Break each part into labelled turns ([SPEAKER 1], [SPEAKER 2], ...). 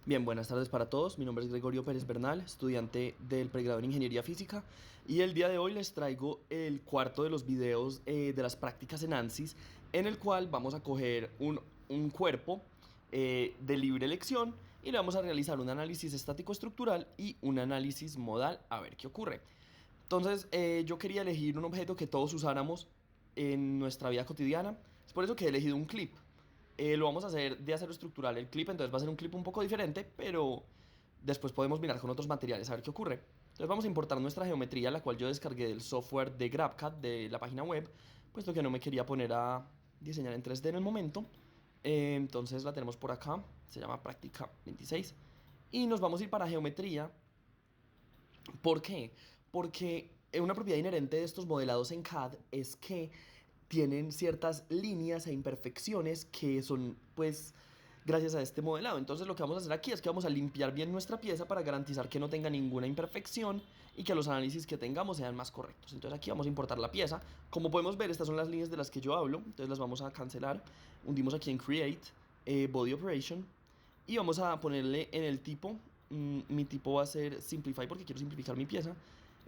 [SPEAKER 1] Bien, buenas tardes para todos. Mi nombre es Gregorio Pérez Bernal, estudiante del pregrado en Ingeniería Física, y el día de hoy les traigo el cuarto de los videos de las prácticas en ANSYS, en el cual vamos a coger un cuerpo de libre elección y le vamos a realizar un análisis estático estructural y un análisis modal a ver qué ocurre. Entonces, yo quería elegir un objeto que todos usáramos en nuestra vida cotidiana. Es por eso que he elegido un clip. Lo vamos a hacer de acero estructural el clip, entonces va a ser un clip un poco diferente, pero después podemos mirar con otros materiales a ver qué ocurre. Entonces vamos a importar nuestra geometría, la cual yo descargué del software de GrabCAD de la página web, puesto que no me quería poner a diseñar en 3D en el momento. Entonces la tenemos por acá, se llama práctica 26. Y nos vamos a ir para geometría. ¿Por qué? Porque una propiedad inherente de estos modelados en CAD es que tienen ciertas líneas e imperfecciones que son, pues, gracias a este modelado. Entonces lo que vamos a hacer aquí es que vamos a limpiar bien nuestra pieza para garantizar que no tenga ninguna imperfección y que los análisis que tengamos sean más correctos. Entonces aquí vamos a importar la pieza. Como podemos ver, estas son las líneas de las que yo hablo, entonces las vamos a cancelar. Hundimos aquí en Create, Body Operation, y vamos a ponerle en el tipo, mi tipo va a ser Simplify porque quiero simplificar mi pieza.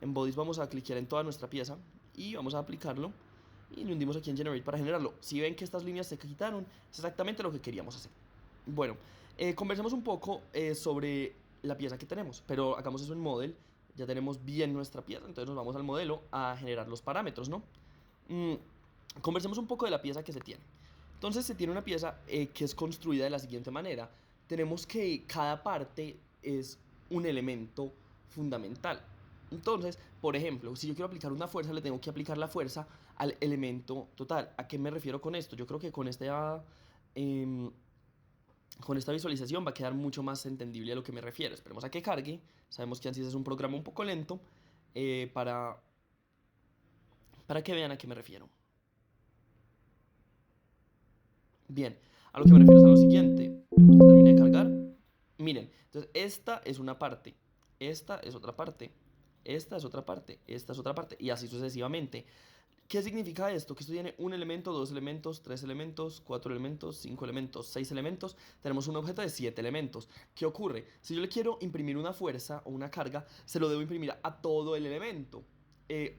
[SPEAKER 1] En Bodies vamos a clicar en toda nuestra pieza y vamos a aplicarlo y le hundimos aquí en Generate para generarlo. Si ven que estas líneas se quitaron, es exactamente lo que queríamos hacer. Bueno, conversemos un poco sobre la pieza que tenemos, pero hagamos eso en Model. Ya tenemos bien nuestra pieza, entonces nos vamos al modelo a generar los parámetros, ¿no? Mm, Conversemos un poco de la pieza que se tiene. Entonces se tiene una pieza que es construida de la siguiente manera. Tenemos que cada parte es un elemento fundamental. Entonces, por ejemplo, si yo quiero aplicar una fuerza, le tengo que aplicar la fuerza al elemento total. ¿A qué me refiero con esto? Yo creo que em, con esta visualización va a quedar mucho más entendible a lo que me refiero. Esperemos a que cargue. Sabemos que ANSYS es un programa un poco lento eh, para, para que vean a qué me refiero. Bien, a lo que me refiero es a lo siguiente. Esperemos a que termine de cargar. Miren, entonces esta es una parte, esta es otra parte, esta es otra parte, esta es otra parte, y así sucesivamente. ¿Qué significa esto? Que esto tiene un elemento, dos elementos, tres elementos, cuatro elementos, cinco elementos, seis elementos. Tenemos un objeto de siete elementos. ¿Qué ocurre? Si yo le quiero imprimir una fuerza o una carga, se lo debo imprimir a todo el elemento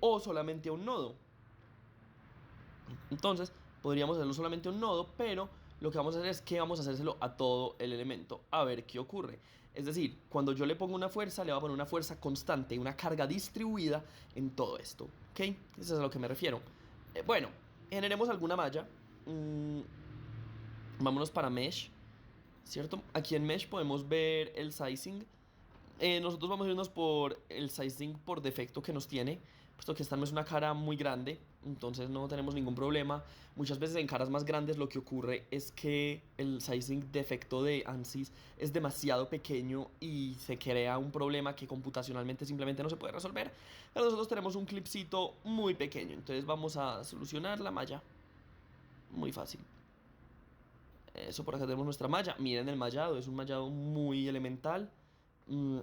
[SPEAKER 1] o solamente a un nodo. Entonces, podríamos hacerlo solamente a un nodo, pero lo que vamos a hacer es que vamos a hacérselo a todo el elemento, a ver qué ocurre. Es decir, cuando yo le pongo una fuerza, le voy a poner una fuerza constante, una carga distribuida en todo esto. ¿Ok? Eso es a lo que me refiero. Bueno, generemos alguna malla. Mm, Vámonos para Mesh, ¿cierto? Aquí en Mesh podemos ver el sizing. Nosotros vamos a irnos por el sizing por defecto que nos tiene, puesto que esta no es una cara muy grande, entonces no tenemos ningún problema. Muchas veces en caras más grandes lo que ocurre es que el sizing defecto de ANSYS es demasiado pequeño y se crea un problema que computacionalmente simplemente no se puede resolver. Pero nosotros tenemos un clipcito muy pequeño, entonces vamos a solucionar la malla. Muy fácil. Eso, por acá tenemos nuestra malla. Miren el mallado, es un mallado muy elemental. Mm,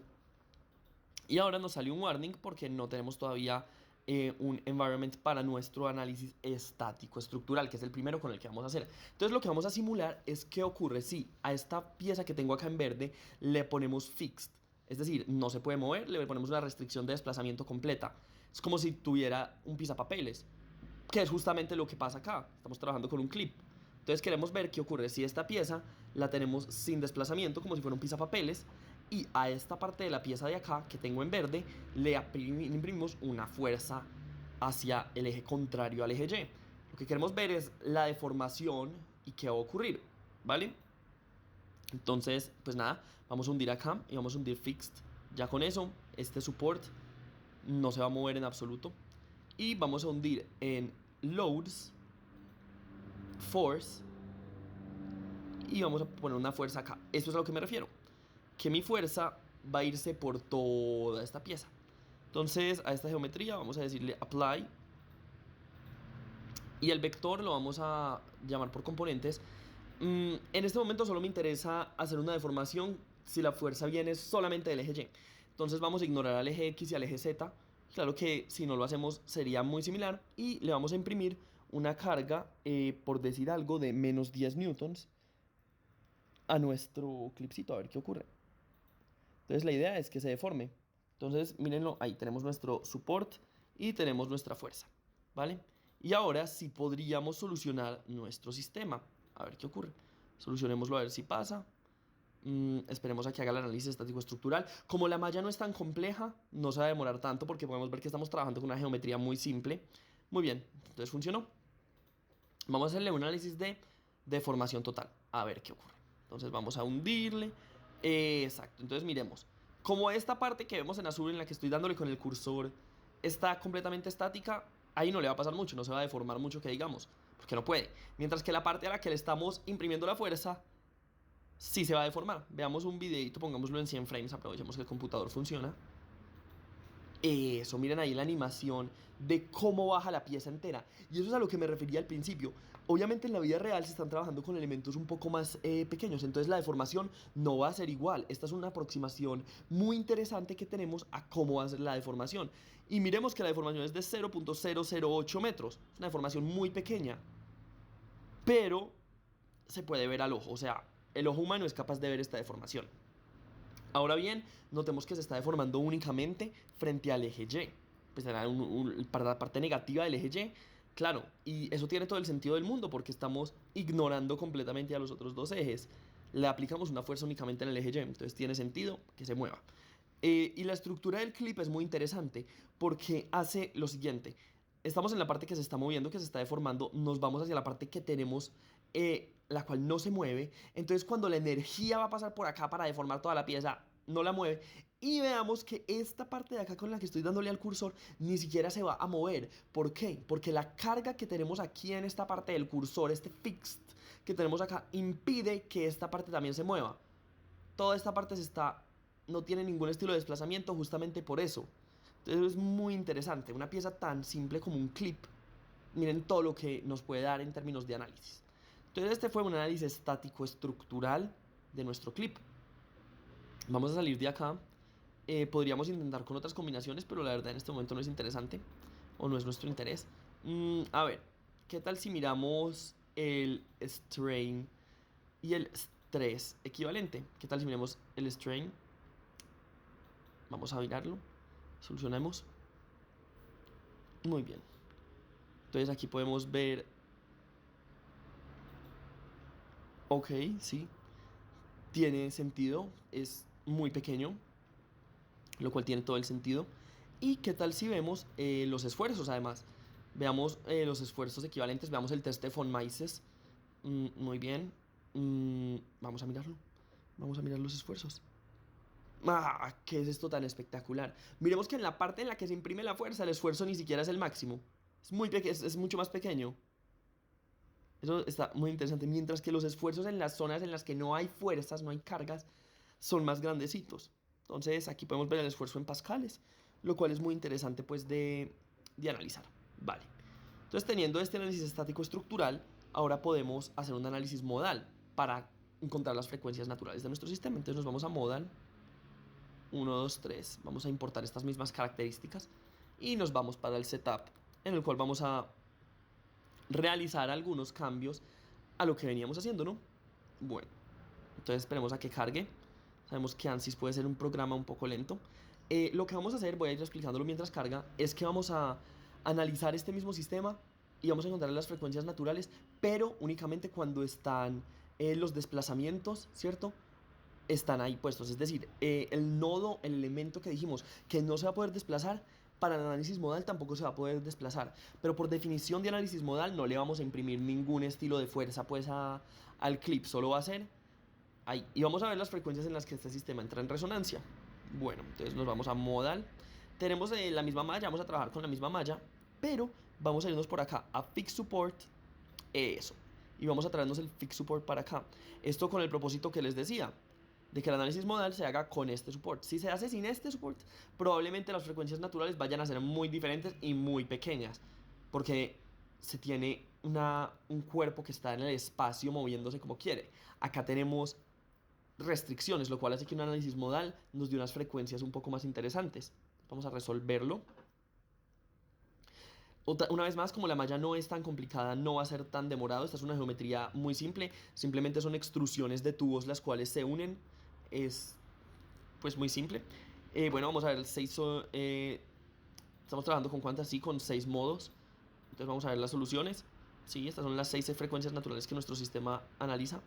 [SPEAKER 1] Y ahora nos sale un warning porque no tenemos todavía un environment para nuestro análisis estático estructural, que es el primero con el que vamos a hacer. Entonces lo que vamos a simular es qué ocurre si a esta pieza que tengo acá en verde le ponemos fixed. Es decir, no se puede mover, le ponemos una restricción de desplazamiento completa. Es como si tuviera un pisapapeles, que es justamente lo que pasa acá. Estamos trabajando con un clip. Entonces queremos ver qué ocurre si esta pieza la tenemos sin desplazamiento, como si fuera un pisapapeles, y a esta parte de la pieza de acá, que tengo en verde, le imprimimos una fuerza hacia el eje contrario al eje Y. Lo que queremos ver es la deformación y qué va a ocurrir, ¿vale? Entonces, pues nada, vamos a hundir acá y vamos a hundir fixed. Ya con eso, este support no se va a mover en absoluto. Y vamos a hundir en loads, force, y vamos a poner una fuerza acá. Esto es a lo que me refiero. Que mi fuerza va a irse por toda esta pieza. Entonces a esta geometría vamos a decirle apply. Y el vector lo vamos a llamar por componentes. En este momento solo me interesa hacer una deformación si la fuerza viene solamente del eje Y. Entonces vamos a ignorar al eje X y al eje Z. Claro que si no lo hacemos sería muy similar. Y le vamos a imprimir una carga, por decir algo, de menos 10 newtons a nuestro clipcito, a ver qué ocurre. Entonces la idea es que se deforme. Entonces, mírenlo, ahí tenemos nuestro support y tenemos nuestra fuerza, ¿vale? Y ahora sí podríamos solucionar nuestro sistema. A ver qué ocurre. Solucionémoslo a ver si pasa. Esperemos a que haga el análisis estático estructural. Como la malla no es tan compleja, no se va a demorar tanto porque podemos ver que estamos trabajando con una geometría muy simple. Muy bien, entonces funcionó. Vamos a hacerle un análisis de deformación total. A ver qué ocurre. Entonces vamos a hundirle. Exacto, entonces miremos. Como esta parte que vemos en azul en la que estoy dándole con el cursor está completamente estática, ahí no le va a pasar mucho, no se va a deformar mucho que digamos, porque no puede. Mientras que la parte a la que le estamos imprimiendo la fuerza sí se va a deformar. Veamos un videito, pongámoslo en 100 frames, aprovechemos que el computador funciona. Eso, miren ahí la animación de cómo baja la pieza entera. Y eso es a lo que me refería al principio. Obviamente en la vida real se están trabajando con elementos un poco más pequeños, entonces la deformación no va a ser igual. Esta es una aproximación muy interesante que tenemos a cómo va a ser la deformación. Y miremos que la deformación es de 0.008 metros. Es una deformación muy pequeña, pero se puede ver al ojo. O sea, el ojo humano es capaz de ver esta deformación. Ahora bien, notemos que se está deformando únicamente frente al eje Y. Pues era para la parte negativa del eje Y. Claro, y eso tiene todo el sentido del mundo porque estamos ignorando completamente a los otros dos ejes. Le aplicamos una fuerza únicamente en el eje Y, entonces tiene sentido que se mueva. Y la estructura del clip es muy interesante porque hace lo siguiente. Estamos en la parte que se está moviendo, que se está deformando, nos vamos hacia la parte que tenemos, la cual no se mueve. Entonces cuando la energía va a pasar por acá para deformar toda la pieza, no la mueve. Y veamos que esta parte de acá con la que estoy dándole al cursor ni siquiera se va a mover. ¿Por qué? Porque la carga que tenemos aquí en esta parte del cursor, este fixed que tenemos acá, impide que esta parte también se mueva. Toda esta parte no tiene ningún estilo de desplazamiento justamente por eso. Entonces es muy interesante. Una pieza tan simple como un clip. Miren todo lo que nos puede dar en términos de análisis. Entonces este fue un análisis estático estructural de nuestro clip. Vamos a salir de acá. Podríamos intentar con otras combinaciones, pero la verdad en este momento no es interesante. O no es nuestro interés. A ver, ¿qué tal si miramos el strain y el stress equivalente? ¿Qué tal si miramos el strain? Vamos a mirarlo. Solucionemos. Muy bien. Entonces aquí podemos ver. Ok, sí. Tiene sentido. Es muy pequeño. Lo cual tiene todo el sentido. ¿Y qué tal si vemos los esfuerzos además? Veamos los esfuerzos equivalentes. Veamos el test de von Mises. Muy bien. Vamos a mirarlo. Vamos a mirar los esfuerzos. ¡Ah! ¿Qué es esto tan espectacular? Miremos que en la parte en la que se imprime la fuerza, el esfuerzo ni siquiera es el máximo. Es mucho más pequeño. Eso está muy interesante. Mientras que los esfuerzos en las zonas en las que no hay fuerzas, no hay cargas, son más grandecitos. Entonces aquí podemos ver el esfuerzo en pascales, lo cual es muy interesante pues de analizar. Vale. Entonces teniendo este análisis estático estructural, ahora podemos hacer un análisis modal para encontrar las frecuencias naturales de nuestro sistema. Entonces nos vamos a modal. 1, 2, 3. Vamos a importar estas mismas características y nos vamos para el setup, en el cual vamos a realizar algunos cambios a lo que veníamos haciendo, ¿no? Bueno, entonces esperemos a que cargue. Sabemos que ANSYS puede ser un programa un poco lento. Lo que vamos a hacer, voy a ir explicándolo mientras carga, es que vamos a analizar este mismo sistema y vamos a encontrar las frecuencias naturales, pero únicamente cuando están los desplazamientos, ¿cierto? Están ahí puestos. Es decir, el nodo, el elemento que dijimos que no se va a poder desplazar, para el análisis modal tampoco se va a poder desplazar. Pero por definición de análisis modal no le vamos a imprimir ningún estilo de fuerza pues al clip. Solo va a ser ahí. Y vamos a ver las frecuencias en las que este sistema entra en resonancia. Bueno, entonces nos vamos a modal. Tenemos la misma malla, vamos a trabajar con la misma malla, pero vamos a irnos por acá a Fix Support. Eso. Y vamos a traernos el Fix Support para acá. Esto con el propósito que les decía, de que el análisis modal se haga con este support. Si se hace sin este support, probablemente las frecuencias naturales vayan a ser muy diferentes y muy pequeñas, porque se tiene un cuerpo que está en el espacio moviéndose como quiere. Acá tenemos restricciones, lo cual hace que un análisis modal nos dé unas frecuencias un poco más interesantes. Vamos a resolverlo. Una vez más, como la malla no es tan complicada, no va a ser tan demorado. Esta es una geometría muy simple. Simplemente son extrusiones de tubos las cuales se unen. Es pues muy simple. Bueno, vamos a ver estamos trabajando con cuántas, sí, con 6 modos. Entonces vamos a ver las soluciones. Sí, estas son las 6 frecuencias naturales que nuestro sistema analiza.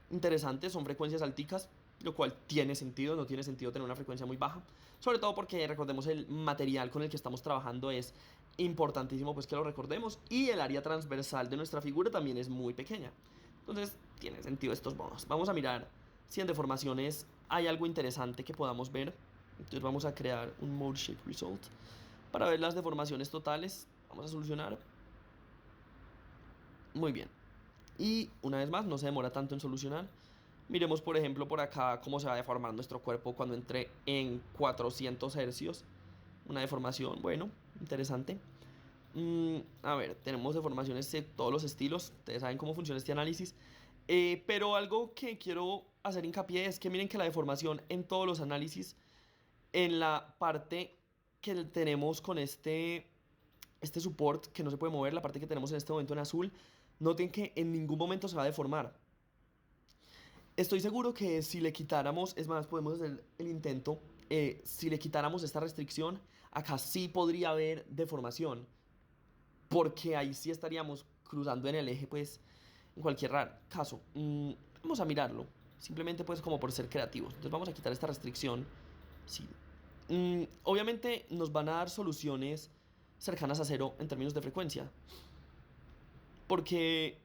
[SPEAKER 1] Interesantes, son frecuencias alticas, lo cual tiene sentido, no tiene sentido tener una frecuencia muy baja, sobre todo porque recordemos el material con el que estamos trabajando es importantísimo, pues que lo recordemos, y el área transversal de nuestra figura también es muy pequeña, entonces tiene sentido estos modos. Vamos a mirar si en deformaciones hay algo interesante que podamos ver. Entonces vamos a crear un mode shape result para ver las deformaciones totales. Vamos a solucionar. Muy bien. Y una vez más, no se demora tanto en solucionar. Miremos, por ejemplo, por acá cómo se va a deformar nuestro cuerpo cuando entre en 400 hercios. Una deformación, bueno, interesante. A ver, tenemos deformaciones de todos los estilos. Ustedes saben cómo funciona este análisis. Pero algo que quiero hacer hincapié es que miren que la deformación en todos los análisis, en la parte que tenemos con este support que no se puede mover, la parte que tenemos en este momento en azul, noten que en ningún momento se va a deformar. Estoy seguro que si le quitáramos, es más, podemos hacer el intento, si le quitáramos esta restricción, acá sí podría haber deformación, porque ahí sí estaríamos cruzando en el eje, pues, en cualquier caso. Vamos a mirarlo, simplemente pues como por ser creativos. Entonces vamos a quitar esta restricción, sí. Obviamente nos van a dar soluciones cercanas a cero en términos de frecuencia, porque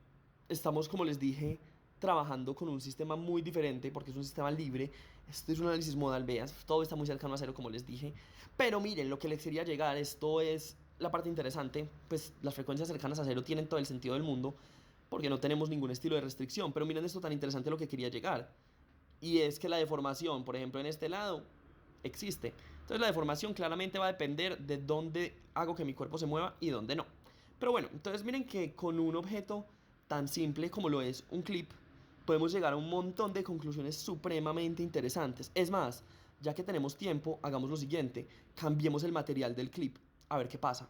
[SPEAKER 1] estamos, como les dije, trabajando con un sistema muy diferente, porque es un sistema libre. Este es un análisis modal, vean, todo está muy cercano a cero, como les dije. Pero miren, lo que les quería llegar, esto es la parte interesante, pues las frecuencias cercanas a cero tienen todo el sentido del mundo, porque no tenemos ningún estilo de restricción. Pero miren esto tan interesante, lo que quería llegar, y es que la deformación, por ejemplo, en este lado, existe. Entonces la deformación claramente va a depender de dónde hago que mi cuerpo se mueva y dónde no. Pero bueno, entonces miren que con un objeto tan simple como lo es un clip, podemos llegar a un montón de conclusiones supremamente interesantes. Es más, ya que tenemos tiempo, hagamos lo siguiente, cambiemos el material del clip, a ver qué pasa.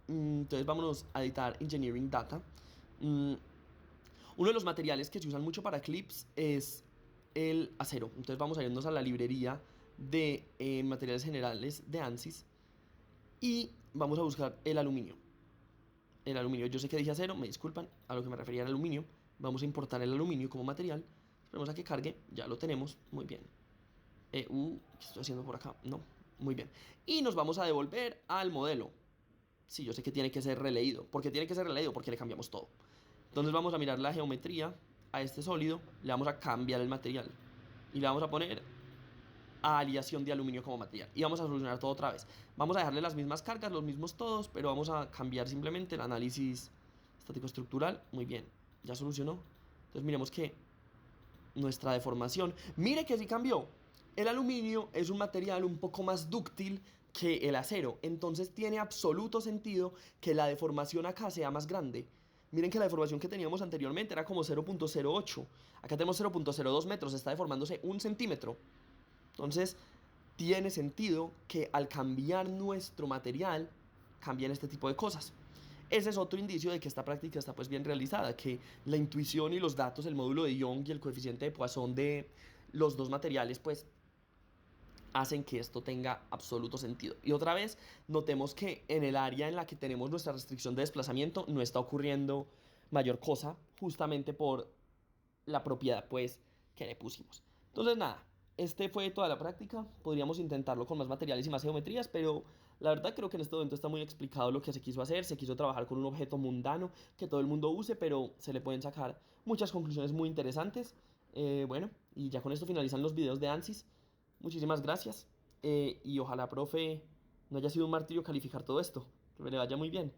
[SPEAKER 1] Entonces vámonos a editar Engineering Data. Uno de los materiales que se usan mucho para clips es el acero. Entonces vamos a irnos a la librería de materiales generales de ANSYS y vamos a buscar el aluminio. El aluminio, yo sé que dije acero, me disculpan, a lo que me refería al aluminio. Vamos a importar el aluminio como material. Esperemos a que cargue, ya lo tenemos, muy bien. ¿Qué estoy haciendo por acá? No, muy bien. Y nos vamos a devolver al modelo. Sí, yo sé que tiene que ser releído. ¿Por qué tiene que ser releído? Porque le cambiamos todo. Entonces vamos a mirar la geometría a este sólido, le vamos a cambiar el material y le vamos a poner aleación de aluminio como material y vamos a solucionar todo otra vez. Vamos a dejarle las mismas cargas, los mismos todos, pero vamos a cambiar simplemente el análisis estático estructural. Muy bien, ya solucionó. Entonces miremos que nuestra deformación, mire que sí cambió. El aluminio es un material un poco más dúctil que el acero, entonces tiene absoluto sentido que la deformación acá sea más grande. Miren que la deformación que teníamos anteriormente era como 0.08. Acá tenemos 0.02 metros, está deformándose 1 centímetro. Entonces, tiene sentido que al cambiar nuestro material, cambien este tipo de cosas. Ese es otro indicio de que esta práctica está pues bien realizada, que la intuición y los datos, el módulo de Young y el coeficiente de Poisson de los dos materiales pues hacen que esto tenga absoluto sentido. Y otra vez, notemos que en el área en la que tenemos nuestra restricción de desplazamiento no está ocurriendo mayor cosa, justamente por la propiedad pues que le pusimos. Entonces nada, este fue toda la práctica. Podríamos intentarlo con más materiales y más geometrías, pero la verdad creo que en este momento está muy explicado lo que se quiso hacer. Se quiso trabajar con un objeto mundano que todo el mundo use, pero se le pueden sacar muchas conclusiones muy interesantes. Bueno, y ya con esto finalizan los videos de ANSYS. Muchísimas gracias y ojalá, profe, no haya sido un martirio calificar todo esto. Que me le vaya muy bien.